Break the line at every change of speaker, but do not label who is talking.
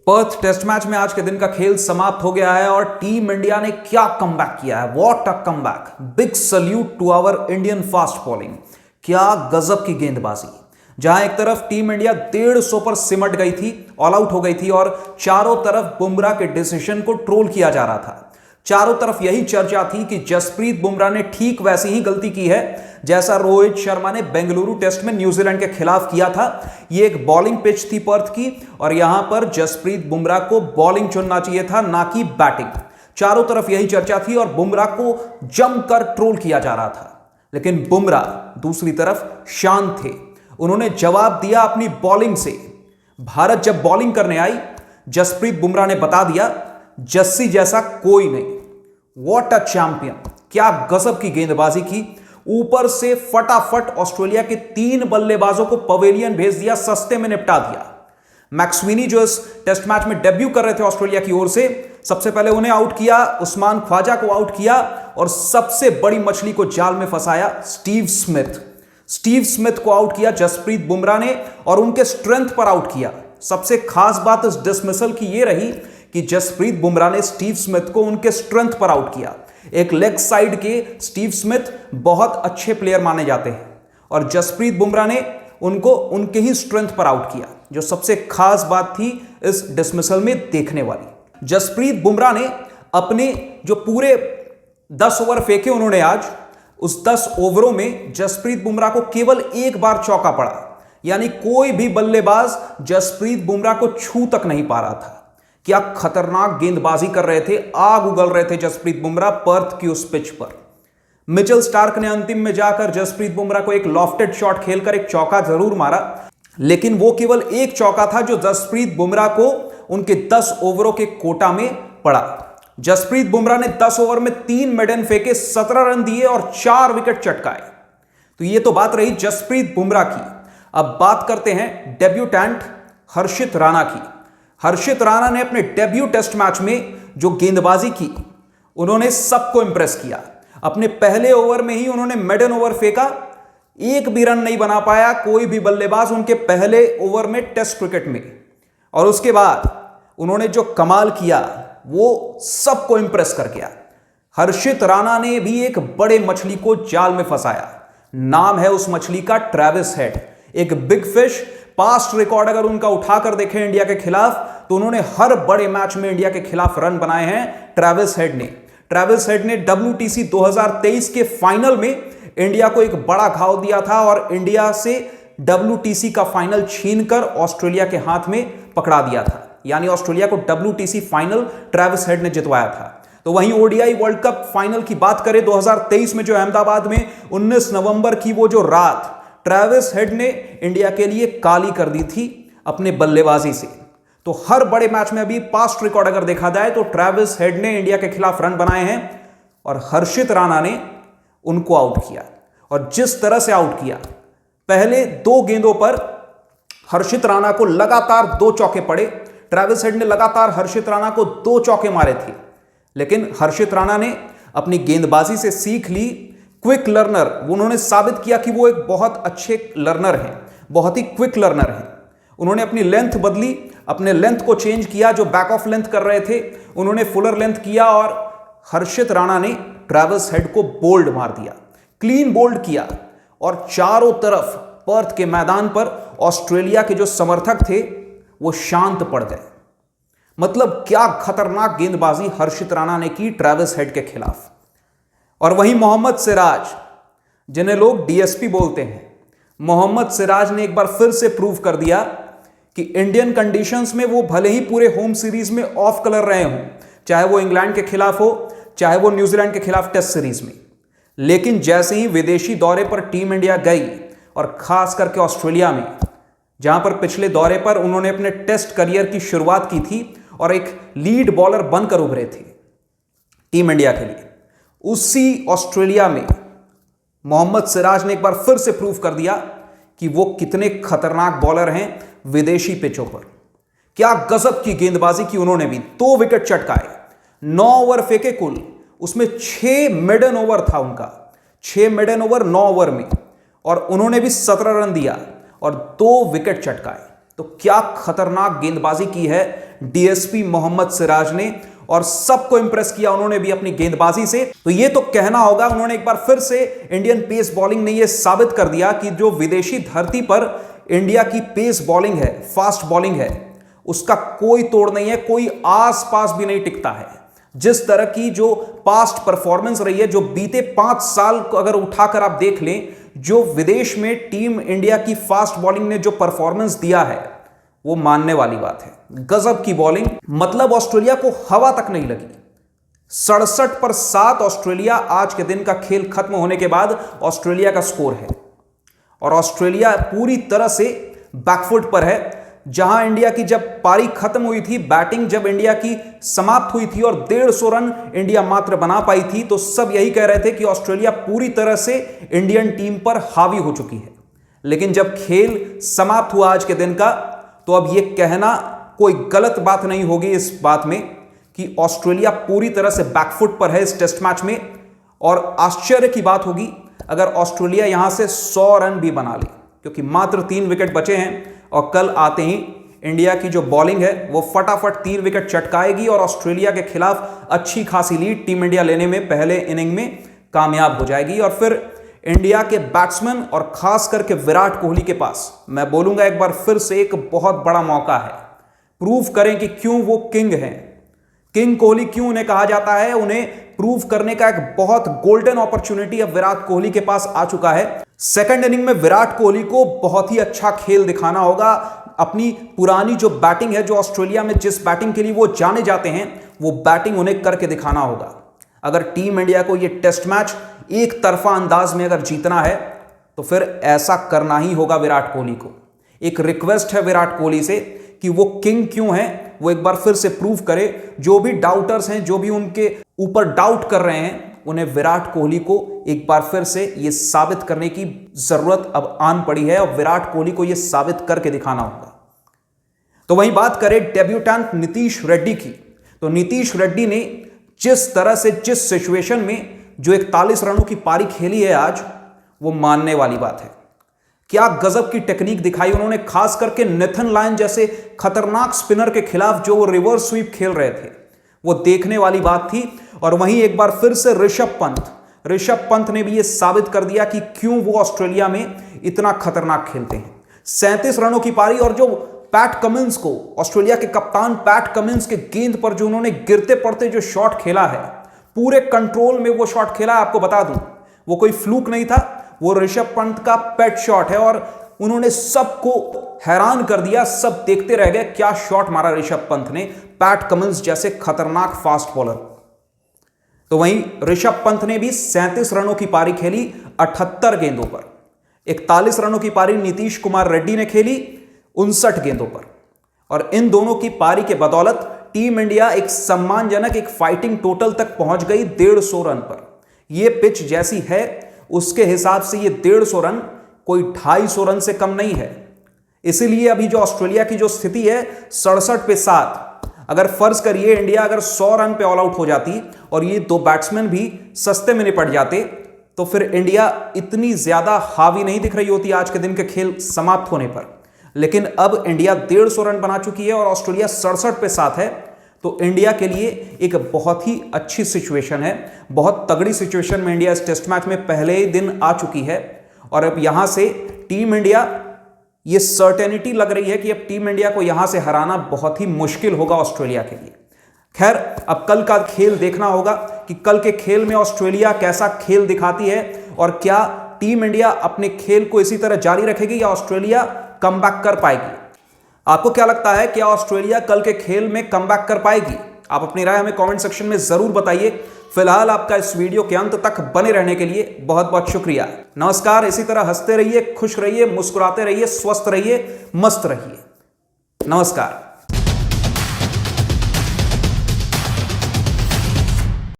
Perth test match में आज के दिन का खेल समाप्त हो गया है और टीम इंडिया ने क्या कमबैक किया है। What a comeback, big salute to our Indian fast bowling. क्या गजब की गेंदबाजी। जहां एक तरफ टीम इंडिया 150 पर सिमट गई थी, ऑल आउट हो गई थी और चारों तरफ बुमराह के डिसीजन को ट्रोल किया जा रहा था। चारों तरफ यही चर्चा थी कि जसप्रीत बुमराह ने ठीक वैसी ही गलती की है जैसा रोहित शर्मा ने बेंगलुरु टेस्ट में न्यूजीलैंड के खिलाफ किया था। यह एक बॉलिंग पिच थी पर्थ की और यहां पर जसप्रीत बुमराह को बॉलिंग चुनना चाहिए था, ना कि बैटिंग। चारों तरफ यही चर्चा थी और बुमराह को जमकर ट्रोल किया जा रहा था। लेकिन बुमराह दूसरी तरफ शांत थे, उन्होंने जवाब दिया अपनी बॉलिंग से। भारत जब बॉलिंग करने आई, जसप्रीत बुमराह ने बता दिया जस्सी जैसा कोई नहीं। व्हाट अ चैंपियन, क्या गजब की गेंदबाजी की। ऊपर से फटाफट ऑस्ट्रेलिया के 3 बल्लेबाजों को पवेलियन भेज दिया, सस्ते में निपटा दिया। मैक्सविनी जो इस टेस्ट मैच में डेब्यू कर रहे थे ऑस्ट्रेलिया की ओर से, सबसे पहले उन्हें आउट किया, उस्मान ख्वाजा को आउट किया और सबसे बड़ी मछली को जाल में फंसाया स्टीव स्मिथ को आउट किया जसप्रीत बुमराह ने और उनके स्ट्रेंथ पर आउट किया। सबसे खास बात इस डिसमिसल की यह रही कि जसप्रीत बुमराह ने स्टीव स्मिथ को उनके स्ट्रेंथ पर आउट किया। एक लेग साइड के स्टीव स्मिथ बहुत अच्छे प्लेयर माने जाते हैं और जसप्रीत बुमराह ने उनको उनके ही स्ट्रेंथ पर आउट किया, जो सबसे खास बात थी इस डिसमिसल में देखने वाली। जसप्रीत बुमराह ने अपने जो पूरे 10 ओवर फेंके उन्होंने आज, उस 10 ओवरों में जसप्रीत बुमराह को केवल एक बार चौका पड़ा, यानी कोई भी बल्लेबाज जसप्रीत बुमराह को छू तक नहीं पा रहा था। क्या खतरनाक गेंदबाजी कर रहे थे, आग उगल रहे थे जसप्रीत बुमराह पर्थ की उस पिच पर। मिचेल स्टार्क ने अंतिम में जाकर जसप्रीत बुमराह को एक लॉफ्टेड शॉट खेलकर एक चौका जरूर मारा, लेकिन वो केवल एक चौका था जो जसप्रीत बुमराह को उनके 10 ओवरों के कोटा में पड़ा। जसप्रीत बुमराह ने 10 ओवर में 3 मेडन फेंके, 17 रन दिए और 4 विकेट चटकाए। तो ये तो बात रही जसप्रीत बुमराह की। अब बात करते हैं डेब्यूटेंट हर्षित राणा की। हर्षित राणा ने अपने डेब्यू टेस्ट मैच में जो गेंदबाजी की, उन्होंने सबको इंप्रेस किया। अपने पहले ओवर में ही उन्होंने मेडन ओवर फेंका, एक भी रन नहीं बना पाया कोई भी बल्लेबाज उनके पहले ओवर में टेस्ट क्रिकेट में। और उसके बाद उन्होंने जो कमाल किया वो सबको इंप्रेस कर गया। हर्षित राणा ने भी एक बड़े मछली को जाल में फंसाया। नाम है उस मछली का ट्रेविस हेड, एक बिग फिश। पास्ट रिकॉर्ड अगर उनका उठाकर देखें इंडिया के खिलाफ, तो उन्होंने हर बड़े मैच में इंडिया के खिलाफ रन बनाए हैं ट्रेविस हेड ने WTC 2023 के फाइनल में इंडिया को एक बड़ा घाव दिया था और इंडिया से WTC का फाइनल छीनकर ऑस्ट्रेलिया के हाथ में पकड़ा दिया था। यानी ऑस्ट्रेलिया को WTC फाइनल ट्रेविस हेड ने जितवाया था। तो वहीं ODI वर्ल्ड कप फाइनल की बात करें 2023 में, जो अहमदाबाद में 19 नवंबर की वो जो रात, ट्रेविस हेड ने इंडिया के लिए काली कर दी थी अपने बल्लेबाजी से। तो हर बड़े मैच में अभी पास्ट रिकॉर्ड अगर देखा जाए तो ट्रेविस हेड ने इंडिया के खिलाफ रन बनाए हैं और हर्षित राणा ने उनको आउट किया। और जिस तरह से आउट किया, पहले 2 गेंदों पर हर्षित राणा को लगातार 2 चौके पड़े। ट्रेविस हेड ने लगातार हर्षित राणा को 2 चौके मारे थे, लेकिन हर्षित राणा ने अपनी गेंदबाजी से सीख ली। क्विक लर्नर, उन्होंने साबित किया कि वो एक बहुत अच्छे लर्नर हैं, बहुत ही क्विक लर्नर हैं। उन्होंने अपनी लेंथ बदली, अपने लेंथ को चेंज किया। जो बैक ऑफ लेंथ कर रहे थे उन्होंने फुलर लेंथ किया और हर्षित राणा ने ट्रेविस हेड को बोल्ड मार दिया, क्लीन बोल्ड किया। और चारों तरफ पर्थ के मैदान पर ऑस्ट्रेलिया के जो समर्थक थे वो शांत पड़ गए। मतलब क्या खतरनाक गेंदबाजी हर्षित राणा ने की ट्रेविस हेड के खिलाफ। और वहीं मोहम्मद सिराज, जिन्हें लोग DSP बोलते हैं, मोहम्मद सिराज ने एक बार फिर से प्रूव कर दिया कि इंडियन कंडीशंस में वो भले ही पूरे होम सीरीज में ऑफ कलर रहे हों, चाहे वो इंग्लैंड के खिलाफ हो, चाहे वो न्यूजीलैंड के खिलाफ टेस्ट सीरीज में, लेकिन जैसे ही विदेशी दौरे पर टीम इंडिया गई और खास करके ऑस्ट्रेलिया में, जहां पर पिछले दौरे पर उन्होंने अपने टेस्ट करियर की शुरुआत की थी और एक लीड बॉलर बनकर उभरे थे टीम इंडिया के लिए, उसी ऑस्ट्रेलिया में मोहम्मद सिराज ने एक बार फिर से प्रूव कर दिया कि वो कितने खतरनाक बॉलर हैं विदेशी पिचों पर। क्या गजब की गेंदबाजी की उन्होंने भी, 2 विकेट चटकाए, 9 ओवर फेंके कुल, उसमें 6 मेडन ओवर था उनका, 6 मेडन ओवर 9 ओवर में, और उन्होंने भी 17 रन दिया और 2 विकेट चटकाए। तो क्या खतरनाक गेंदबाजी की है डीएसपी मोहम्मद सिराज ने, और सबको इंप्रेस किया उन्होंने भी अपनी गेंदबाजी से। तो ये तो कहना होगा, उन्होंने एक बार फिर से इंडियन पेस बॉलिंग ने यह साबित कर दिया कि जो विदेशी धरती पर इंडिया की पेस बॉलिंग है, फास्ट बॉलिंग है, उसका कोई तोड़ नहीं है, कोई आसपास भी नहीं टिकता है। जिस तरह की जो पास्ट परफॉर्मेंस रही है, जो बीते 5 साल को अगर उठाकर आप देख लें, जो विदेश में टीम इंडिया की फास्ट बॉलिंग ने जो परफॉर्मेंस दिया है, वो मानने वाली बात है। गजब की बॉलिंग, मतलब ऑस्ट्रेलिया को हवा तक नहीं लगी। 67 पर 7 ऑस्ट्रेलिया, आज के दिन का खेल खत्म होने के बाद ऑस्ट्रेलिया का स्कोर है, और ऑस्ट्रेलिया पूरी तरह से बैकफुट पर है। जहां इंडिया की जब पारी खत्म हुई थी, बैटिंग जब इंडिया की समाप्त हुई थी और 150 रन इंडिया मात्र बना पाई थी, तो सब यही कह रहे थे कि ऑस्ट्रेलिया पूरी तरह से इंडियन टीम पर हावी हो चुकी है। लेकिन जब खेल समाप्त हुआ आज के दिन का, तो अब यह कहना कोई गलत बात नहीं होगी इस बात में कि ऑस्ट्रेलिया पूरी तरह से बैकफुट पर है इस टेस्ट मैच में। और आश्चर्य की बात होगी अगर ऑस्ट्रेलिया यहां से 100 रन भी बना ले, क्योंकि मात्र 3 विकेट बचे हैं, और कल आते ही इंडिया की जो बॉलिंग है वो फटाफट 3 विकेट चटकाएगी और ऑस्ट्रेलिया के खिलाफ अच्छी खासी लीड टीम इंडिया लेने में पहले इनिंग में कामयाब हो जाएगी। और फिर इंडिया के बैट्समैन और खास करके विराट कोहली के पास, मैं बोलूंगा एक बार फिर से, एक बहुत बड़ा मौका है। प्रूव करें कि क्यों वो किंग हैं, किंग कोहली क्यों उन्हें कहा जाता है। उन्हें प्रूव करने का एक बहुत गोल्डन अपॉर्चुनिटी अब विराट कोहली के पास आ चुका है। सेकंड इनिंग में विराट कोहली को बहुत ही अच्छा खेल दिखाना होगा। अपनी पुरानी जो बैटिंग है, जो ऑस्ट्रेलिया में जिस बैटिंग के लिए वो जाने जाते हैं, वो बैटिंग उन्हें करके दिखाना होगा। अगर टीम इंडिया को ये टेस्ट मैच एक तरफा अंदाज में अगर जीतना है, तो फिर ऐसा करना ही होगा विराट कोहली को। एक रिक्वेस्ट है विराट कोहली से कि वो किंग क्यों हैं, वो एक बार फिर से प्रूव करे। जो भी डाउटर्स हैं, जो भी उनके ऊपर डाउट कर रहे हैं, उन्हें विराट कोहली को एक बार फिर से ये साबित करने की जरूरत अब आन पड़ी है, और विराट कोहली को ये साबित करके दिखाना होगा। तो वहीं बात करें डेब्यूटेंट नीतीश रेड्डी की, तो नीतीश रेड्डी ने जिस तरह से, जिस सिचुएशन में जो 41 रनों की पारी खेली है आज, वो मानने वाली बात है। क्या गजब की टेक्निक दिखाई उन्होंने, खास करके नेथन लायन जैसे खतरनाक स्पिनर के खिलाफ जो वो रिवर्स स्वीप खेल रहे थे, वो देखने वाली बात थी। और वहीं एक बार फिर से ऋषभ पंत ने भी ये साबित कर दिया कि क्यों वो ऑस्ट्रेलिया में इतना खतरनाक खेलते हैं। 37 रनों की पारी, और जो पैट कमिंस को, ऑस्ट्रेलिया के कप्तान पैट कमिंस के गेंद पर जो उन्होंने गिरते पड़ते जो शॉट खेला है, पूरे कंट्रोल में वो शॉट खेला है। आपको बता दूं, वो कोई फ्लूक नहीं था, वो ऋषभ पंत का पेट शॉट है, और उन्होंने सबको हैरान कर दिया। सब देखते रह गए क्या शॉट मारा ऋषभ पंत ने, पैट कमिंस जैसे खतरनाक फास्ट बॉलर। तो वहीं ऋषभ पंत ने भी 37 रनों की पारी खेली 78 गेंदों पर। 41 रनों की पारी नीतीश कुमार रेड्डी ने खेली 59 गेंदों पर। और इन दोनों की पारी के बदौलत टीम इंडिया एक सम्मानजनक, एक फाइटिंग टोटल तक पहुंच गई 150 रन पर। यह पिच जैसी है उसके हिसाब से ये 150 रन कोई 250 रन से कम नहीं है। इसीलिए अभी जो ऑस्ट्रेलिया की जो स्थिति है 67 पे 7, अगर फर्ज करिए इंडिया अगर 100 रन पे ऑल आउट हो जाती और ये 2 बैट्समैन भी सस्ते में निपट जाते, तो फिर इंडिया इतनी ज्यादा हावी नहीं दिख रही होती आज के दिन के खेल समाप्त होने पर। लेकिन अब इंडिया 150 रन बना चुकी है और ऑस्ट्रेलिया 67 पे 7 है। तो इंडिया के लिए एक बहुत ही अच्छी सिचुएशन है, बहुत तगड़ी सिचुएशन में इंडिया इस टेस्ट मैच में पहले ही दिन आ चुकी है। और अब यहां से टीम इंडिया, ये सर्टेनिटी लग रही है कि अब टीम इंडिया को यहां से हराना बहुत ही मुश्किल होगा ऑस्ट्रेलिया के लिए। खैर, अब कल का खेल देखना होगा कि कल के खेल में ऑस्ट्रेलिया कैसा खेल दिखाती है, और क्या टीम इंडिया अपने खेल को इसी तरह जारी रखेगी या ऑस्ट्रेलिया कमबैक कर पाएगी। आपको क्या लगता है, क्या ऑस्ट्रेलिया कल के खेल में कमबैक कर पाएगी? आप अपनी राय हमें कमेंट सेक्शन में जरूर बताइए। फिलहाल आपका इस वीडियो के अंत तक बने रहने के लिए बहुत बहुत शुक्रिया। नमस्कार। इसी तरह हंसते रहिए, खुश रहिए, मुस्कुराते रहिए, स्वस्थ रहिए, मस्त रहिए। नमस्कार।